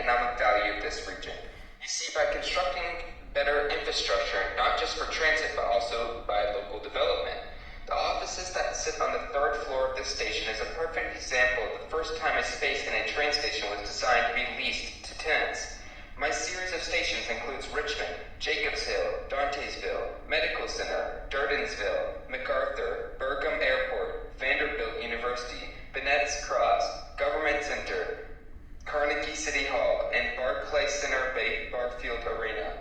economic value of this region. You see, by constructing better infrastructure, not just for transit, but also by local development. The offices that sit on the third floor of this station is a perfect example of the first time a space in a train station was designed to be leased to tenants. My series of stations includes Richmond, Jacobs Hill, Dantesville, Medical Center, Durdensville, MacArthur, Burgum Airport, Vanderbilt University, Bennett's Cross, Government Center, Carnegie City Hall, and Barclays Center Bay Barfield Arena.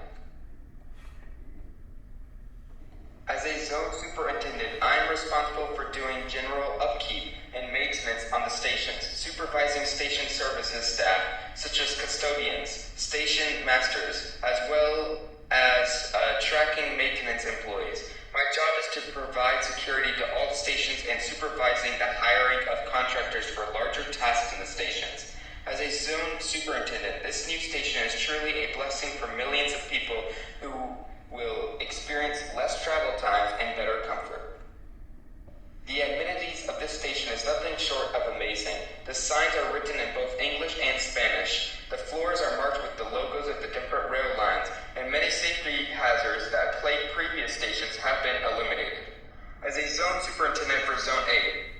As a zone superintendent, I am responsible for doing general upkeep and maintenance on the stations, supervising station services staff, such as custodians, station masters, as well as tracking maintenance employees. My job is to provide security to all the stations and supervising the hiring of contractors for larger tasks in the stations. As a zone superintendent, this new station is truly a blessing for millions of people who will experience less travel times and better comfort. The amenities of this station is nothing short of amazing. The signs are written in both English and Spanish. The floors are marked with the logos of the different rail lines, and many safety hazards that plagued previous stations have been eliminated. As a zone superintendent for Zone 8,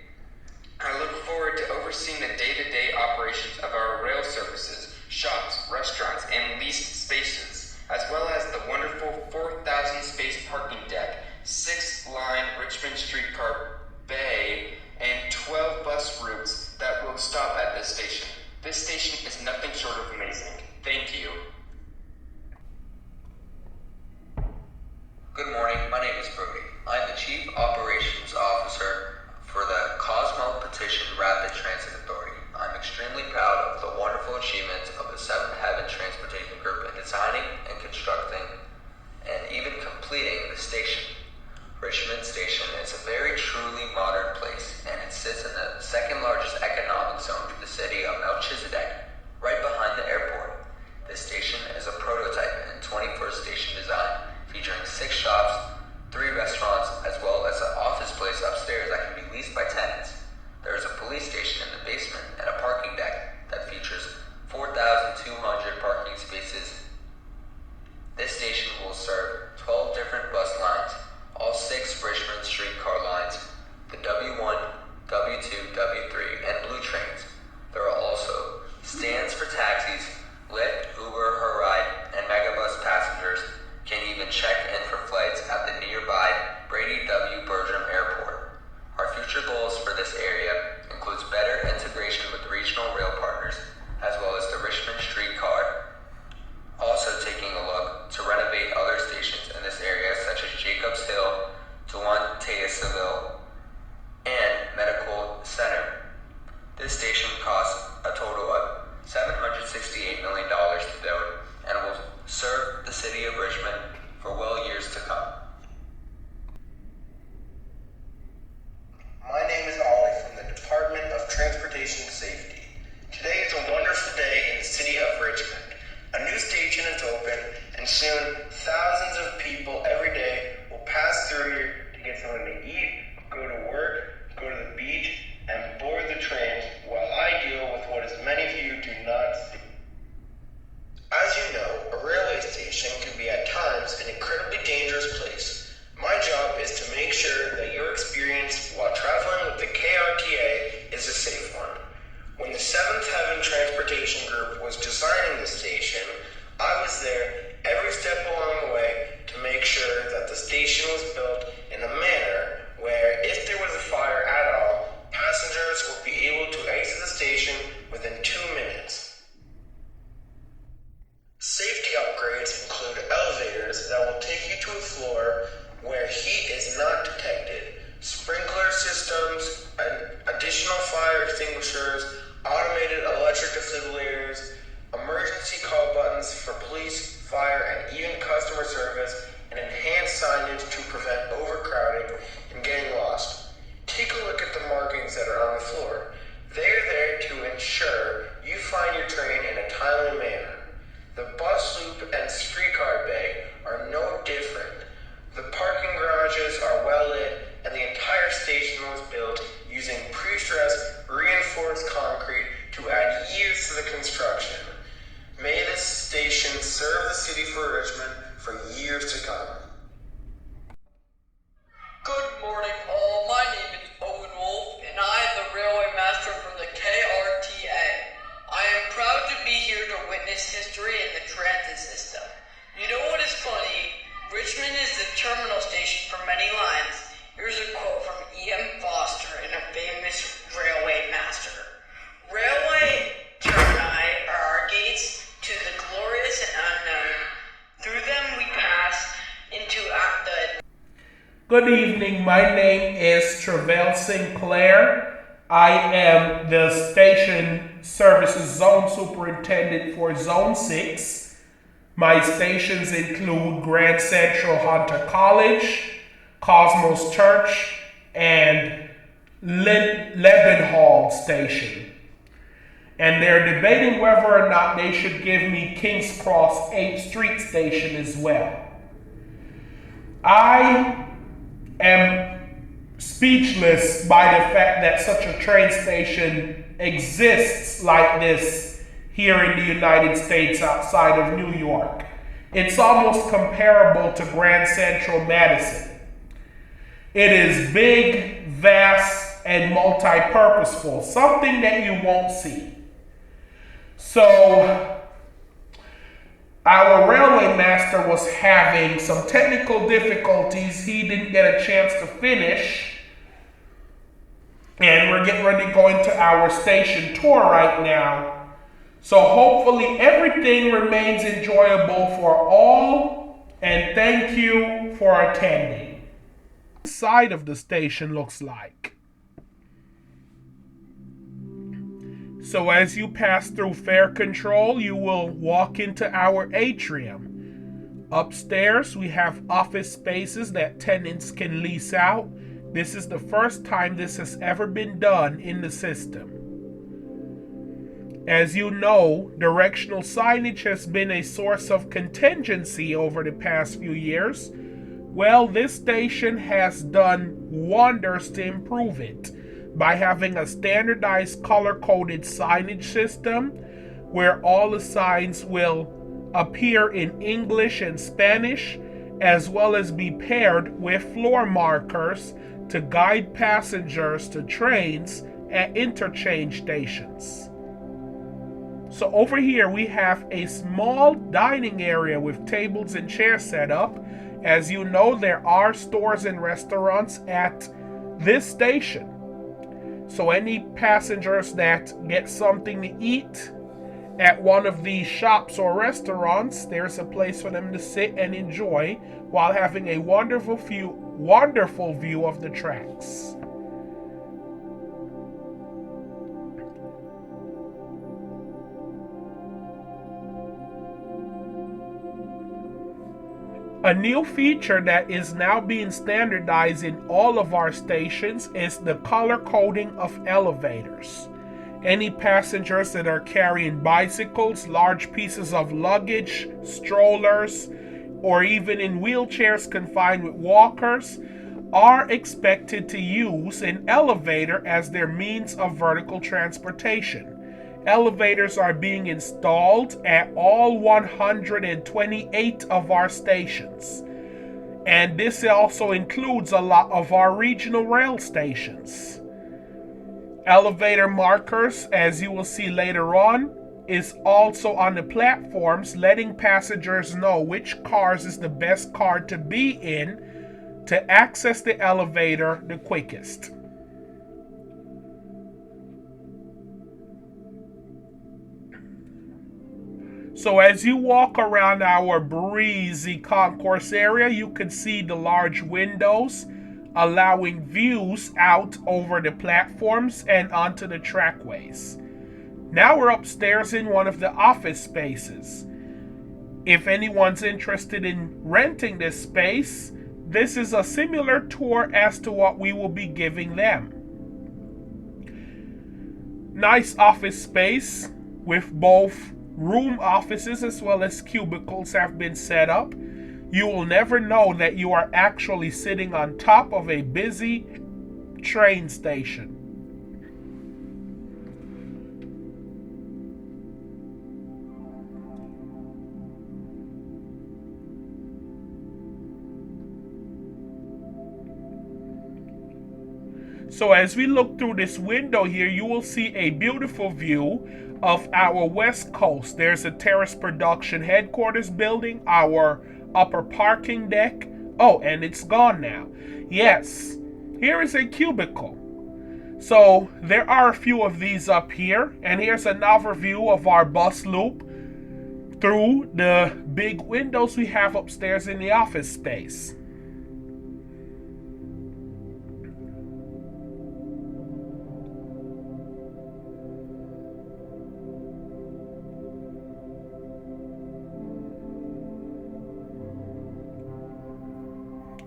I look forward to overseeing the day-to-day operations of our rail services, shops, restaurants, and leased spaces, as well as the wonderful 4,000 space parking deck, 6-line Richmond streetcar bay, and 12 bus routes that will stop at this station. This station is nothing short of amazing. Thank you. Good morning, my name is Brody. I'm the Chief Operations Officer for the Cosmo Petition Rapid Transit Authority. I'm extremely proud of the wonderful achievements of the Seventh Heaven Transportation Group in designing and constructing and even completing the station. Richmond Station is a very truly modern place, and it sits in the second largest economic zone for the city of Melchizedek, right behind the airport. This station is a prototype in 21st station design, featuring 6 shops, 3 restaurants, as well as an office place upstairs that can be leased by tenants. There is a police station in the basement and a parking deck that features 4,200 parking spaces. This station will serve 12 different bus lines, all 6 Richmond streetcar lines, the W1, W2, W3, and Blue trains. There are also stands for taxis, Lyft, Uber, Herride, and Megabus passengers can even check in for flights at the nearby Brady W. Bertram Airport. Our future goals for this area includes better integration with regional rail partners, as well as the Richmond streetcar. Also taking a look to renovate other stations in this area, such as Jacobs Hill, Dantesville, and Medical Center. This station costs a total of $768 million to build and will serve the city of Richmond for well years to come. My name is Ollie from the Department of Transportation Safety. Today is a wonderful day in the city of Richmond. A new station is open, and soon thousands of people every day will pass through here to get something to eat, go to work, go to the beach, and board the trains while I deal with what as many of you do not see. As you know, a railway station can be at times an incredibly dangerous place. My job is to make sure that your experience while traveling with the KRTA is a safe one. When the Seventh Heaven Transportation Group was designing the station, I was there every step along the way to make sure that the station was built in a manner where, if there was a fire at all, passengers would be able to exit the station within 2 minutes. Safety upgrades include elevators that will take you to a floor where heat is not detected, sprinkler systems, additional fire extinguishers, automated electric defibrillators, emergency call buttons for police, fire, and even customer service, and enhanced signage to prevent overcrowding and getting lost. Take a look at the markings that are on the floor. They are there to ensure you find your train in a timely manner. The bus loop and streetcar bay are no different. The parking garages are well lit, and the entire station was built using pre-stressed, reinforced concrete to add years to the construction. here to witness history in the transit system. You know what is funny? Richmond is the terminal station for many lines. Here's a quote from E.M. Foster and a famous railway master. Railway termini are our gates to the glorious and unknown. Through them we pass into the... Good evening, my name is Travail Sinclair. I am the Station Services Zone Superintendent for Zone 6. My stations include Grand Central Hunter College, Cosmos Church, and Leadenhall Station. And they're debating whether or not they should give me King's Cross 8th Street Station as well. I am speechless by the fact that such a train station exists like this here in the United States outside of New York. It's almost comparable to Grand Central Madison. It is big, vast, and multi-purposeful, something that you won't see. So, our railway master was having some technical difficulties. He didn't get a chance to finish. And we're getting ready to go into our station tour right now. So hopefully everything remains enjoyable for all. And thank you for attending. The side of the station looks like. So as you pass through fare control, you will walk into our atrium. Upstairs, we have office spaces that tenants can lease out. This is the first time this has ever been done in the system. As you know, directional signage has been a source of contingency over the past few years. Well, this station has done wonders to improve it by having a standardized color-coded signage system where all the signs will appear in English and Spanish, as well as be paired with floor markers to guide passengers to trains at interchange stations. So over here we have a small dining area with tables and chairs set up. As you know, there are stores and restaurants at this station. So any passengers that get something to eat at one of these shops or restaurants, there's a place for them to sit and enjoy while having a wonderful view of the tracks. A new feature that is now being standardized in all of our stations is the color coding of elevators. Any passengers that are carrying bicycles, large pieces of luggage, strollers, or even in wheelchairs confined with walkers are expected to use an elevator as their means of vertical transportation. Elevators are being installed at all 128 of our stations. And this also includes a lot of our regional rail stations. Elevator markers, as you will see later on, is also on the platforms, letting passengers know which cars is the best car to be in to access the elevator the quickest. So as you walk around our breezy concourse area, you can see the large windows allowing views out over the platforms and onto the trackways. Now we're upstairs in one of the office spaces. If anyone's interested in renting this space, this is a similar tour as to what we will be giving them. Nice office space with both room offices as well as cubicles have been set up. You will never know that you are actually sitting on top of a busy train station. So as we look through this window here, you will see a beautiful view of our west coast. There's a Terrace Production headquarters building, our upper parking deck. Oh, and it's gone now. Yes, here is a cubicle. So there are a few of these up here, and here's another view of our bus loop through the big windows we have upstairs in the office space.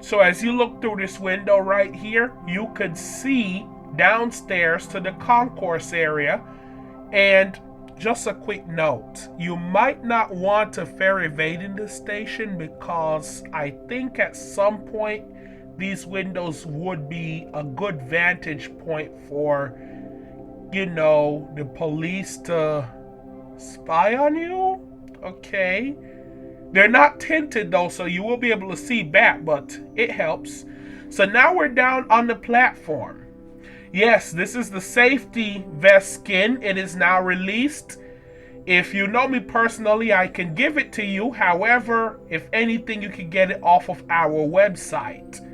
So as you look through this window right here, you could see downstairs to the concourse area. And just a quick note, you might not want to ferry evade in this station because I think at some point these windows would be a good vantage point for, the police to spy on you. Okay. They're not tinted though, so you will be able to see back, but it helps. So now we're down on the platform. Yes, this is the safety vest skin. It is now released. If you know me personally, I can give it to you. However, if anything, you can get it off of our website.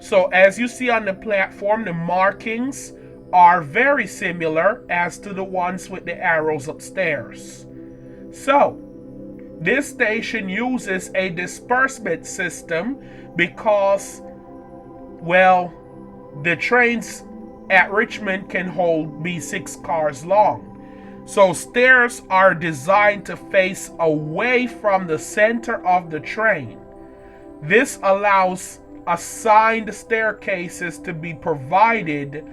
So as you see on the platform, the markings are very similar as to the ones with the arrows upstairs. So this station uses a disbursement system because, well, the trains at Richmond can be 6 cars long. So stairs are designed to face away from the center of the train. This allows assigned staircases to be provided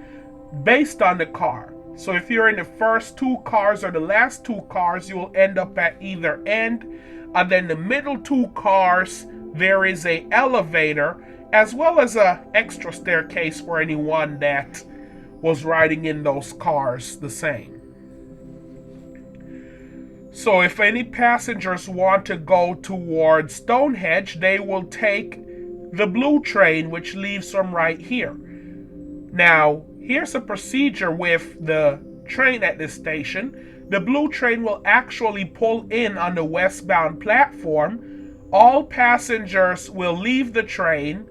based on the car. So if you're in the first 2 cars or the last 2 cars, you will end up at either end. And then the middle 2 cars, there is a elevator as well as a extra staircase for anyone that was riding in those cars the same. So if any passengers want to go towards Stonehenge, they will take the blue train, which leaves from right here. Now, here's a procedure with the train at this station. The blue train will actually pull in on the westbound platform. All passengers will leave the train.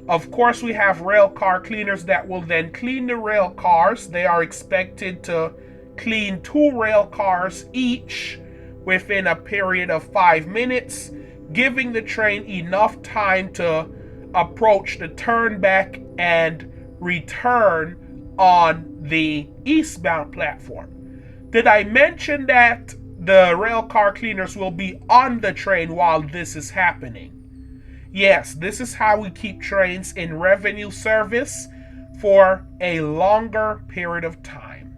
Of course, we have rail car cleaners that will then clean the rail cars. They are expected to clean 2 rail cars each within a period of 5 minutes, giving the train enough time to approach the turnback and return on the eastbound platform. Did I mention that the rail car cleaners will be on the train while this is happening? Yes, this is how we keep trains in revenue service for a longer period of time.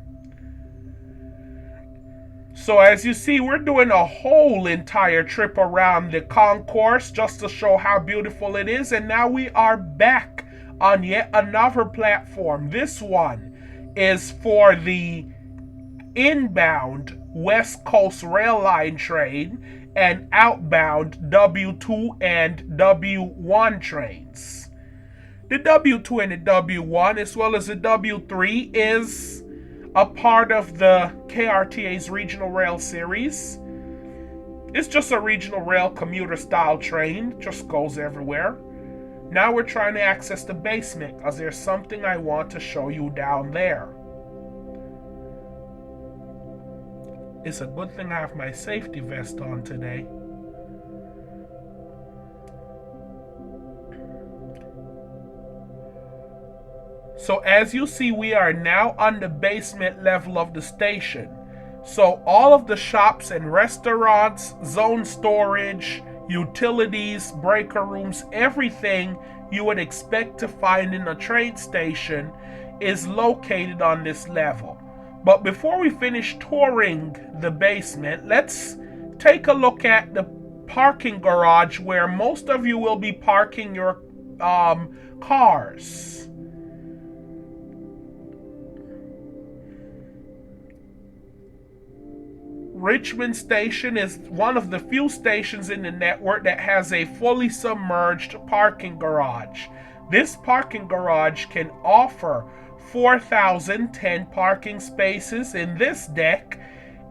So as you see, we're doing a whole entire trip around the concourse just to show how beautiful it is. And now we are back on yet another platform. This one is for the inbound West Coast Rail Line train and outbound W2 and W1 trains. The W2 and the W1, as well as the W3, is a part of the KRTA's Regional Rail series. It's just a regional rail commuter style train, just goes everywhere. Now we're trying to access the basement, as there's something I want to show you down there. It's a good thing I have my safety vest on today. So as you see, we are now on the basement level of the station. So all of the shops and restaurants, zone storage, utilities, breaker rooms, everything you would expect to find in a train station is located on this level. But before we finish touring the basement, let's take a look at the parking garage where most of you will be parking your cars. Richmond Station is one of the few stations in the network that has a fully submerged parking garage. This parking garage can offer 4,010 parking spaces in this deck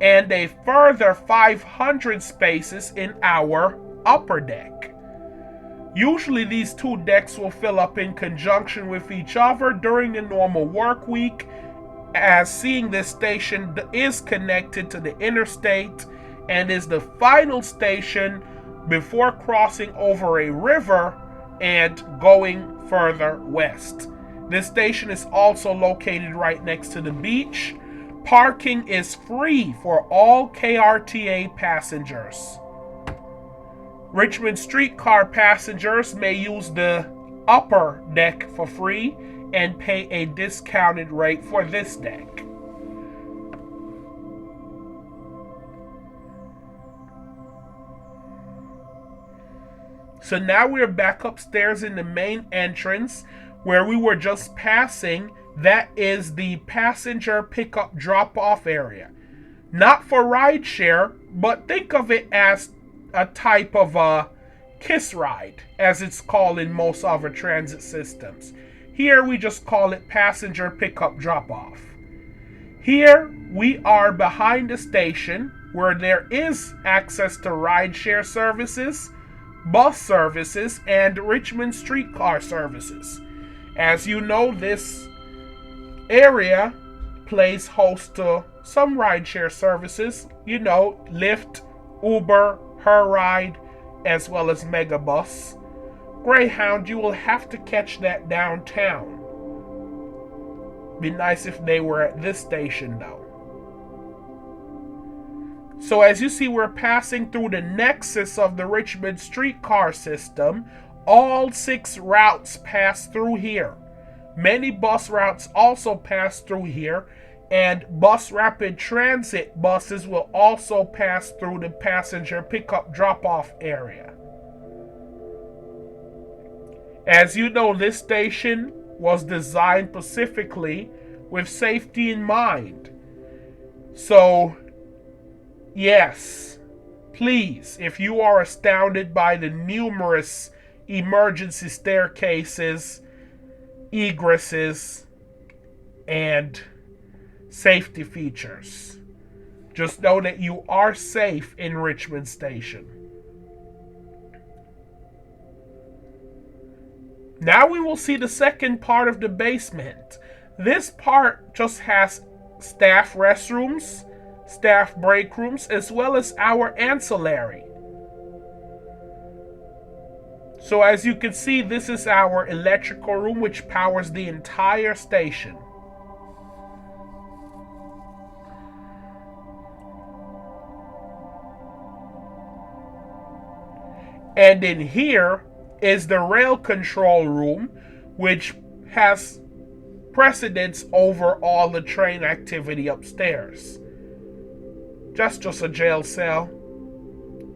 and a further 500 spaces in our upper deck. Usually these two decks will fill up in conjunction with each other during the normal work week, as seeing this station is connected to the interstate and is the final station before crossing over a river and going further west. This station is also located right next to the beach. Parking is free for all KRTA passengers. Richmond streetcar passengers may use the upper deck for free and pay a discounted rate for this deck. So now we're back upstairs in the main entrance where we were just passing. That is the passenger pickup drop-off area. Not for rideshare, but think of it as a type of a kiss ride, as it's called in most other transit systems. Here we just call it passenger pickup drop-off. Here we are behind the station where there is access to rideshare services, bus services, and Richmond streetcar services. As you know, this area plays host to some rideshare services, Lyft, Uber, Her Ride, as well as Megabus. Greyhound, you will have to catch that downtown. Be nice if they were at this station though. So as you see, we're passing through the nexus of the Richmond streetcar system. All 6 routes pass through here. Many bus routes also pass through here, and bus rapid transit buses will also pass through the passenger pickup drop-off area. As you know, this station was designed specifically with safety in mind. So, yes, please, if you are astounded by the numerous emergency staircases, egresses, and safety features, just know that you are safe in Richmond Station. Now we will see the second part of the basement. This part just has staff restrooms, staff break rooms, as well as our ancillary. So as you can see, this is our electrical room, which powers the entire station. And in here is the rail control room, which has precedence over all the train activity upstairs. Just a jail cell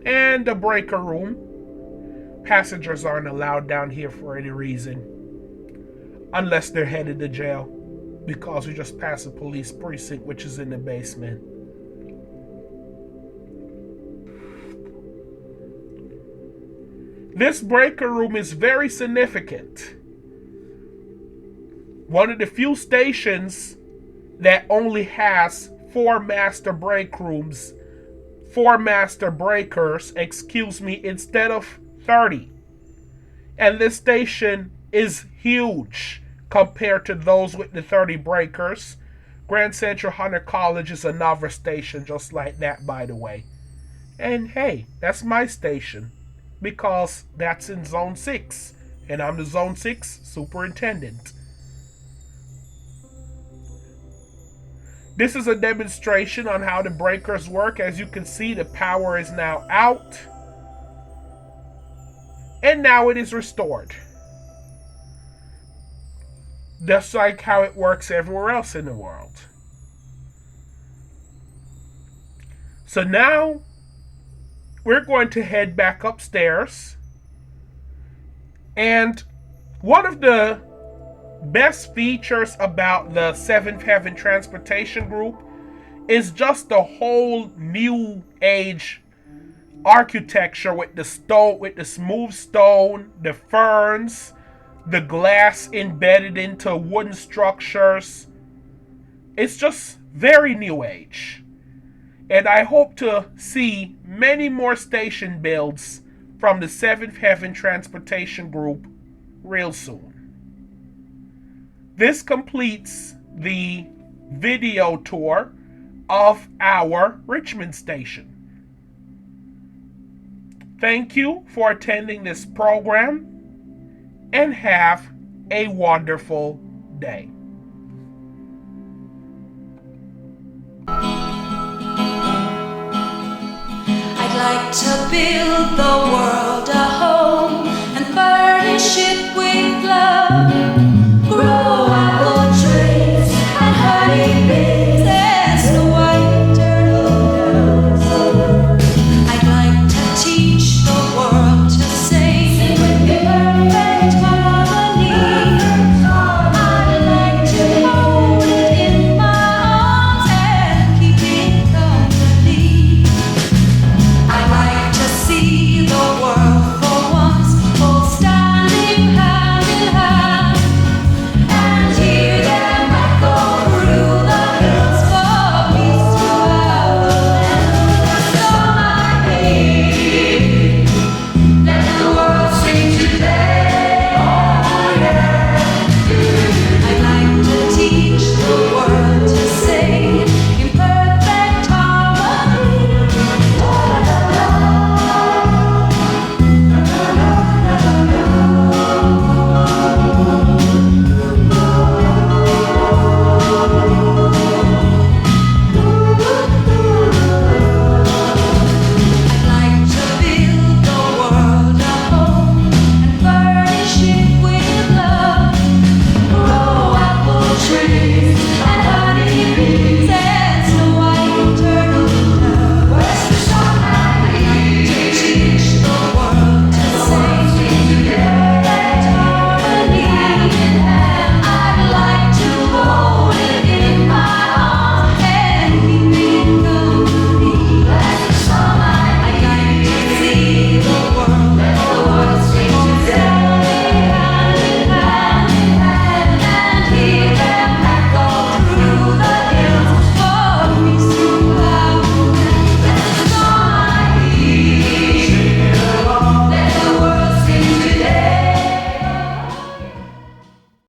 and a breaker room. Passengers aren't allowed down here for any reason, unless they're headed to jail, because we just passed a police precinct, which is in the basement. This breaker room is very significant. One of the few stations that only has 4 master break rooms, 4 master breakers, instead of 30. And this station is huge compared to those with the 30 breakers. Grand Central Hunter College is another station just like that, by the way. And hey, that's my station, because that's in Zone 6, and I'm the Zone 6 superintendent. This is a demonstration on how the breakers work. As you can see, the power is now out, and now it is restored. Just like how it works everywhere else in the world. So now we're going to head back upstairs. And one of the best features about the Seventh Heaven Transportation Group is just the whole new age architecture with the stone, with the smooth stone, the ferns, the glass embedded into wooden structures. It's just very new age. And I hope to see many more station builds from the Seventh Heaven Transportation Group real soon. This completes the video tour of our Richmond station. Thank you for attending this program and have a wonderful day. I'd like to build the world